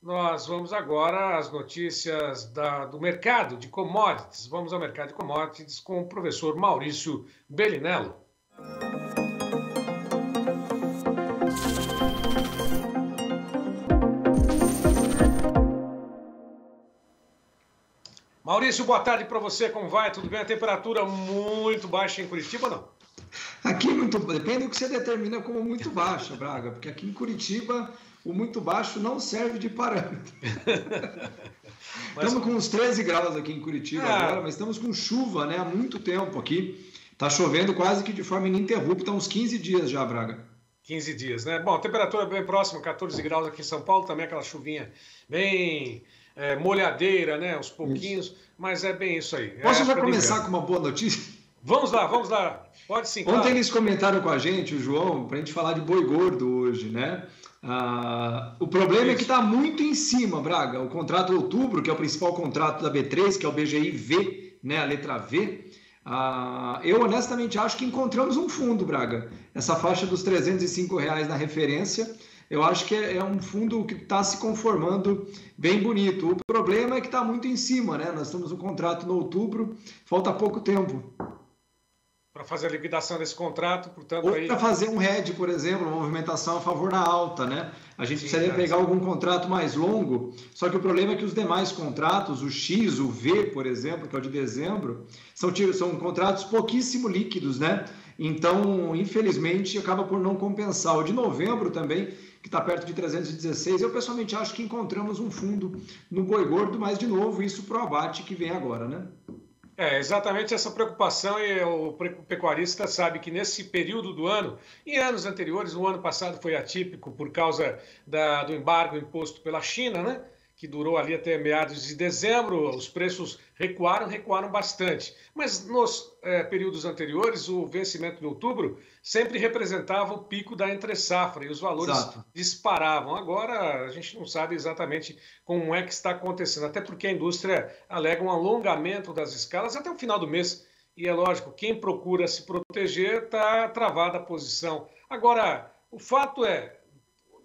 Nós vamos agora às notícias do mercado de commodities. Vamos ao mercado de commodities com o professor Maurício Bellinello. Maurício, boa tarde para você. Como vai? Tudo bem? A temperatura muito baixa em Curitiba, não? Aqui depende do que você determina como muito baixa, Braga, porque aqui em Curitiba o muito baixo não serve de parâmetro. Estamos com uns 13 graus aqui em Curitiba agora, mas estamos com chuva, né, há muito tempo aqui. Está chovendo quase que de forma ininterrupta há uns 15 dias já, Braga. 15 dias, né? Bom, a temperatura é bem próxima, 14 graus aqui em São Paulo, também aquela chuvinha bem molhadeira, né? Aos pouquinhos, isso. Mas é bem isso aí. Posso já começar com uma boa notícia? Vamos lá, vamos lá. Pode sim, claro. Ontem eles comentaram com a gente, o João, para a gente falar de boi gordo hoje, né? O problema é que está muito em cima, Braga. O contrato de outubro, que é o principal contrato da B3, que é o BGI-V, né? A letra V. Eu honestamente acho que encontramos um fundo, Braga. Essa faixa dos R$305 na referência, eu acho que é um fundo que está se conformando bem bonito. O problema é que está muito em cima, né? Nós estamos no contrato no outubro, falta pouco tempo. Para fazer a liquidação desse contrato, portanto... Ou para fazer um hedge, por exemplo, uma movimentação a favor da alta, né? A gente precisaria pegar algum contrato mais longo, só que o problema é que os demais contratos, o X, o V, por exemplo, que é o de dezembro, são contratos pouquíssimo líquidos, né? Então, infelizmente, acaba por não compensar. O de novembro também, que está perto de 316, eu pessoalmente acho que encontramos um fundo no boi gordo, mas, de novo, isso para o abate que vem agora, né? Exatamente essa preocupação, e o pecuarista sabe que nesse período do ano, em anos anteriores, o ano passado foi atípico por causa do embargo imposto pela China, né? Que durou ali até meados de dezembro, os preços recuaram bastante. Mas nos períodos anteriores, o vencimento de outubro sempre representava o pico da entre-safra e os valores disparavam. Agora a gente não sabe exatamente como é que está acontecendo, até porque a indústria alega um alongamento das escalas até o final do mês. E é lógico, quem procura se proteger está travada a posição. Agora, o fato é,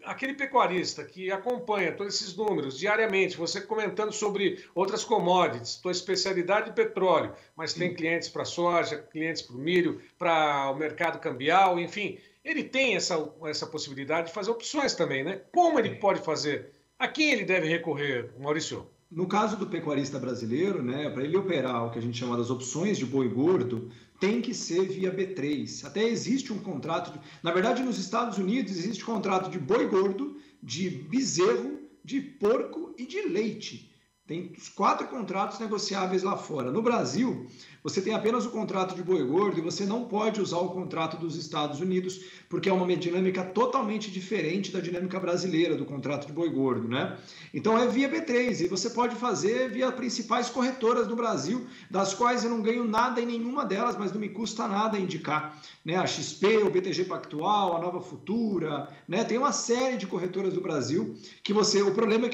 aquele pecuarista que acompanha todos esses números diariamente, você comentando sobre outras commodities, tua especialidade de petróleo, mas tem clientes para soja, clientes para o milho, para o mercado cambial, enfim, ele tem essa possibilidade de fazer opções também, né? Como ele pode fazer? A quem ele deve recorrer, Maurício? No caso do pecuarista brasileiro, né, para ele operar o que a gente chama das opções de boi gordo, tem que ser via B3. Até existe um contrato, na verdade nos Estados Unidos existe contrato de boi gordo, de bezerro, de porco e de leite. Tem os 4 contratos negociáveis lá fora. No Brasil, você tem apenas o contrato de boi gordo e você não pode usar o contrato dos Estados Unidos, porque é uma dinâmica totalmente diferente da dinâmica brasileira do contrato de boi gordo, né? Então é via B3 e você pode fazer via principais corretoras do Brasil, das quais eu não ganho nada em nenhuma delas, mas não me custa nada indicar, né? A XP, o BTG Pactual, a Nova Futura, né? Tem uma série de corretoras do Brasil que o problema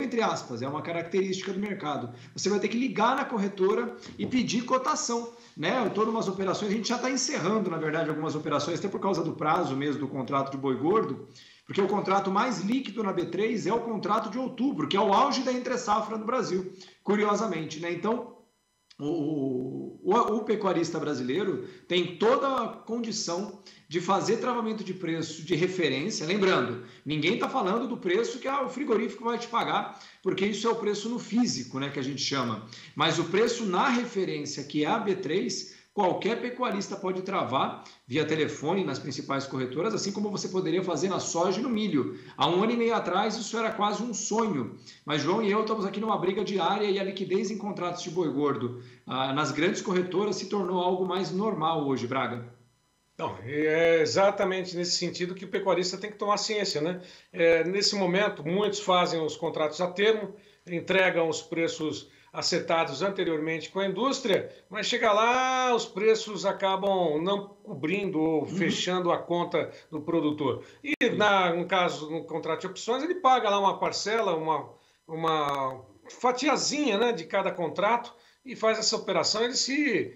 entre aspas, é uma característica do mercado. Você vai ter que ligar na corretora e pedir cotação, né? Eu estou em umas operações, a gente já está encerrando, na verdade, algumas operações, até por causa do prazo mesmo do contrato de boi gordo, porque o contrato mais líquido na B3 é o contrato de outubro, que é o auge da entre-safra no Brasil, curiosamente, né? Então, o pecuarista brasileiro tem toda a condição de fazer travamento de preço de referência. Lembrando, ninguém está falando do preço que o frigorífico vai te pagar, porque isso é o preço no físico, né, que a gente chama. Mas o preço na referência, que é a B3, qualquer pecuarista pode travar via telefone nas principais corretoras, assim como você poderia fazer na soja e no milho. Há 1 ano e meio atrás isso era quase um sonho, mas João e eu estamos aqui numa briga diária e a liquidez em contratos de boi gordo nas grandes corretoras se tornou algo mais normal hoje, Braga. Não, é exatamente nesse sentido que o pecuarista tem que tomar ciência, né? Nesse momento, muitos fazem os contratos a termo, entregam os preços acertados anteriormente com a indústria, mas chega lá, os preços acabam não cobrindo ou fechando a conta do produtor. E no caso, no contrato de opções, ele paga lá uma parcela, uma fatiazinha, né, de cada contrato e faz essa operação, ele se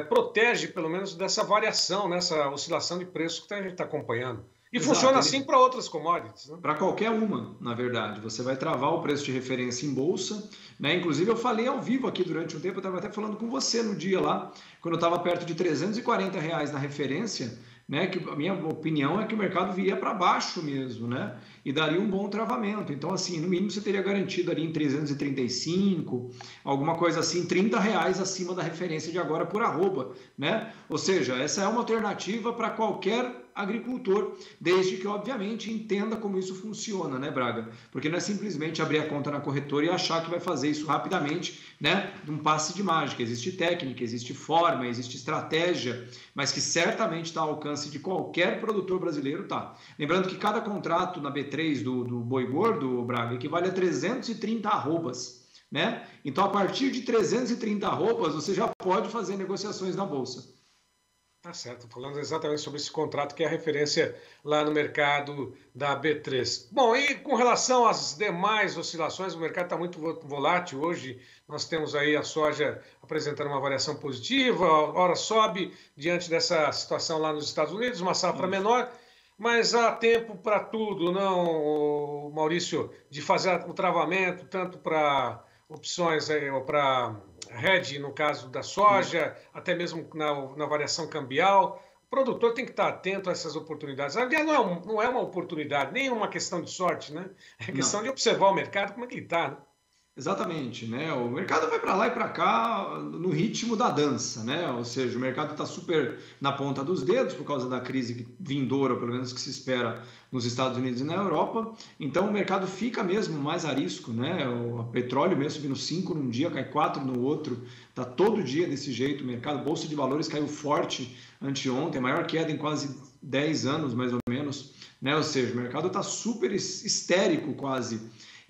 protege pelo menos dessa variação, nessa oscilação de preço que a gente está acompanhando. E Exato, funciona assim para outras commodities, né? Para qualquer uma, na verdade. Você vai travar o preço de referência em bolsa, né? Inclusive, eu falei ao vivo aqui durante um tempo, eu estava até falando com você no dia lá, quando eu estava perto de R$ 340 na referência, né? Que a minha opinião é que o mercado viria para baixo mesmo, né? E daria um bom travamento. Então, assim, no mínimo você teria garantido ali em 335, alguma coisa assim, R$ 30 acima da referência de agora por arroba, né? Ou seja, essa é uma alternativa para qualquer agricultor, desde que, obviamente, entenda como isso funciona, né, Braga? Porque não é simplesmente abrir a conta na corretora e achar que vai fazer isso rapidamente, né, de um passe de mágica. Existe técnica, existe forma, existe estratégia, mas que certamente está ao alcance de qualquer produtor brasileiro, tá? Lembrando que cada contrato na B3 do boi gordo, Braga, equivale a 330 arrobas, né? Então, a partir de 330 arrobas, você já pode fazer negociações na bolsa. Tá certo, falando exatamente sobre esse contrato que é a referência lá no mercado da B3. Bom, e com relação às demais oscilações, o mercado está muito volátil hoje. Nós temos aí a soja apresentando uma variação positiva, ora sobe diante dessa situação lá nos Estados Unidos, uma safra menor, mas há tempo para tudo, não, Maurício, de fazer o travamento, tanto para opções para hedge, no caso da soja, até mesmo na variação cambial. O produtor tem que estar atento a essas oportunidades. Aliás, não é uma oportunidade, nem uma questão de sorte, né? É questão de observar o mercado, como é que ele está, né? Exatamente, né? O mercado vai para lá e para cá no ritmo da dança, né? Ou seja, o mercado está super na ponta dos dedos por causa da crise vindoura, pelo menos que se espera nos Estados Unidos e na Europa. Então o mercado fica mesmo mais a risco, né? O petróleo mesmo subindo 5 num dia, cai 4 no outro, tá todo dia desse jeito. O mercado, bolsa de valores caiu forte anteontem, a maior queda em quase 10 anos, mais ou menos, né? Ou seja, o mercado está super histérico quase.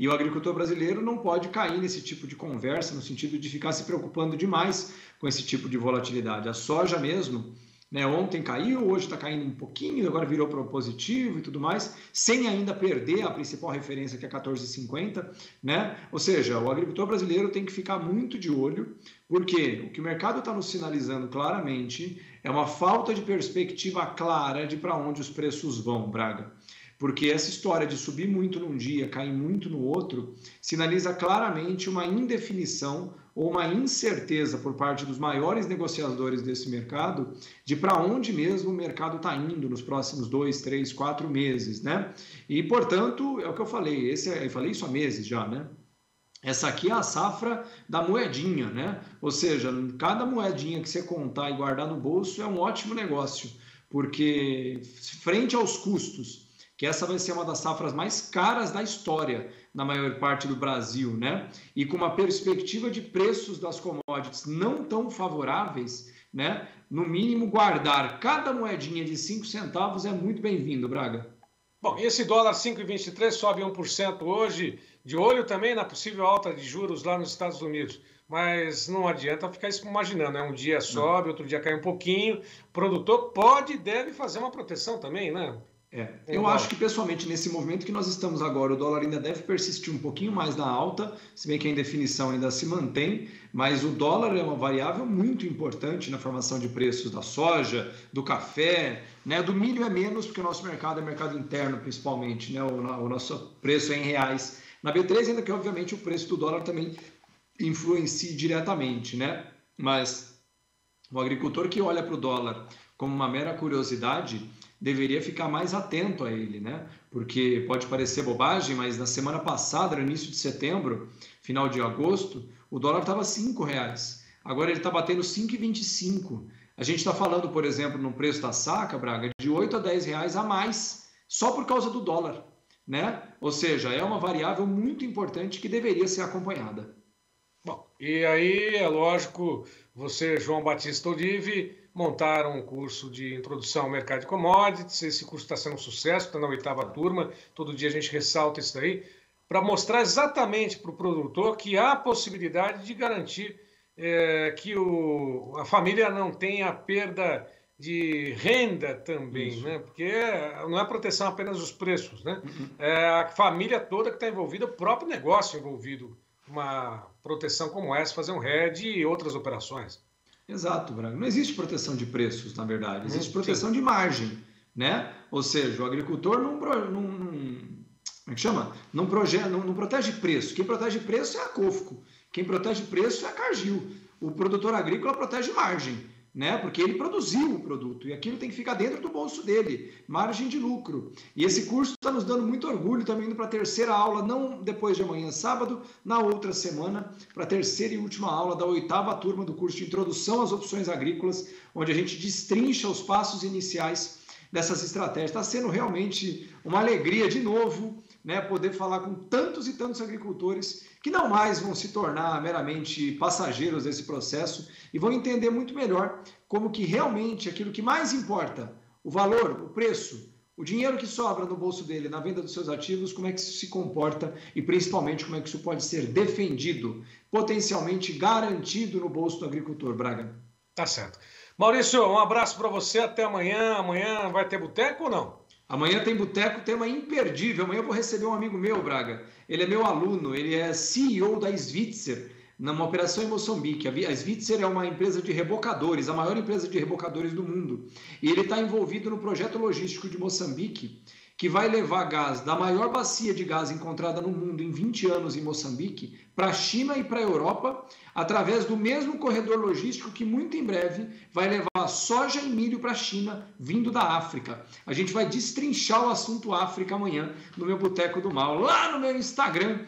E o agricultor brasileiro não pode cair nesse tipo de conversa, no sentido de ficar se preocupando demais com esse tipo de volatilidade. A soja mesmo, né, ontem caiu, hoje está caindo um pouquinho, agora virou para o positivo e tudo mais, sem ainda perder a principal referência, que é 14,50, né? Ou seja, o agricultor brasileiro tem que ficar muito de olho, porque o que o mercado está nos sinalizando claramente é uma falta de perspectiva clara de para onde os preços vão, Braga. Porque essa história de subir muito num dia, cair muito no outro, sinaliza claramente uma indefinição ou uma incerteza por parte dos maiores negociadores desse mercado de para onde mesmo o mercado está indo nos próximos 2, 3, 4 meses, né? E, portanto, é o que eu falei, eu falei isso há meses já, né? Essa aqui é a safra da moedinha, né? Ou seja, cada moedinha que você contar e guardar no bolso é um ótimo negócio, porque frente aos custos, que essa vai ser uma das safras mais caras da história na maior parte do Brasil, né? E com uma perspectiva de preços das commodities não tão favoráveis, né? No mínimo, guardar cada moedinha de 5 centavos é muito bem-vindo, Braga. Bom, e esse dólar 5,23 sobe 1% hoje, de olho também na possível alta de juros lá nos Estados Unidos. Mas não adianta ficar imaginando, né? Um dia sobe, outro dia cai um pouquinho. O produtor pode e deve fazer uma proteção também, né? Eu acho que pessoalmente nesse movimento que nós estamos agora, o dólar ainda deve persistir um pouquinho mais na alta, se bem que a indefinição ainda se mantém, mas o dólar é uma variável muito importante na formação de preços da soja, do café, né? Do milho é menos, porque o nosso mercado é mercado interno principalmente, né? O nosso preço é em reais. Na B3 ainda que obviamente o preço do dólar também influencia diretamente, né? Mas o agricultor que olha para o dólar como uma mera curiosidade deveria ficar mais atento a ele, né? Porque pode parecer bobagem, mas na semana passada, no início de setembro, final de agosto, o dólar estava R$5. Agora ele está batendo 5,25. A gente está falando, por exemplo, no preço da saca, Braga, de 8 a 10 reais a mais, só por causa do dólar, né? Ou seja, é uma variável muito importante que deveria ser acompanhada. Bom, e aí é lógico, você, João Batista Olive, montaram um curso de introdução ao mercado de commodities. Esse curso está sendo um sucesso, está na 8ª turma. Todo dia a gente ressalta isso daí, para mostrar exatamente para o produtor que há possibilidade de garantir que a família não tenha perda de renda também, né? Porque não é proteção apenas dos preços, né? É a família toda que está envolvida, o próprio negócio envolvido, uma proteção como essa, fazer um hedge e outras operações. Exato, Braga. Não existe proteção de preços, na verdade. Existe proteção de margem, né? Ou seja, o agricultor como é que chama? Não protege preço. Quem protege preço é a COFCO. Quem protege preço é a Cargill. O produtor agrícola protege margem, né? Porque ele produziu o produto e aquilo tem que ficar dentro do bolso dele, margem de lucro. E esse curso está nos dando muito orgulho, também indo para a terceira aula, não depois de amanhã, sábado, na outra semana, para a terceira e última aula da 8ª turma do curso de Introdução às Opções Agrícolas, onde a gente destrincha os passos iniciais dessas estratégias. Está sendo realmente uma alegria de novo, né, poder falar com tantos e tantos agricultores que não mais vão se tornar meramente passageiros desse processo e vão entender muito melhor como que realmente aquilo que mais importa, o valor, o preço, o dinheiro que sobra no bolso dele na venda dos seus ativos, como é que isso se comporta e principalmente como é que isso pode ser defendido, potencialmente garantido no bolso do agricultor, Braga. Tá certo. Maurício, um abraço para você, até amanhã. Amanhã vai ter boteco ou não? Amanhã tem boteco, tema imperdível. Amanhã eu vou receber um amigo meu, Braga. Ele é meu aluno, ele é CEO da Svitzer, numa operação em Moçambique. A Svitzer é uma empresa de rebocadores, a maior empresa de rebocadores do mundo. E ele está envolvido no projeto logístico de Moçambique, que vai levar gás da maior bacia de gás encontrada no mundo em 20 anos em Moçambique para a China e para a Europa, através do mesmo corredor logístico que muito em breve vai levar soja e milho para a China, vindo da África. A gente vai destrinchar o assunto África amanhã no meu Boteco do Mal, lá no meu Instagram,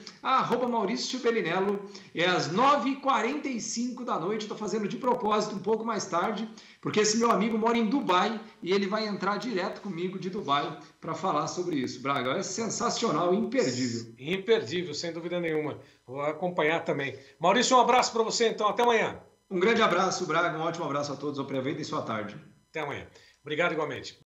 @Maurício Bellinello, é às 9h45 da noite, estou fazendo de propósito um pouco mais tarde, porque esse meu amigo mora em Dubai e ele vai entrar direto comigo de Dubai para falar sobre isso. Braga, é sensacional, imperdível. Imperdível, sem dúvida nenhuma. Vou acompanhar também. Maurício, um abraço para você, então. Até amanhã. Um grande abraço, Braga. Um ótimo abraço a todos. Aproveitem sua tarde. Até amanhã. Obrigado igualmente.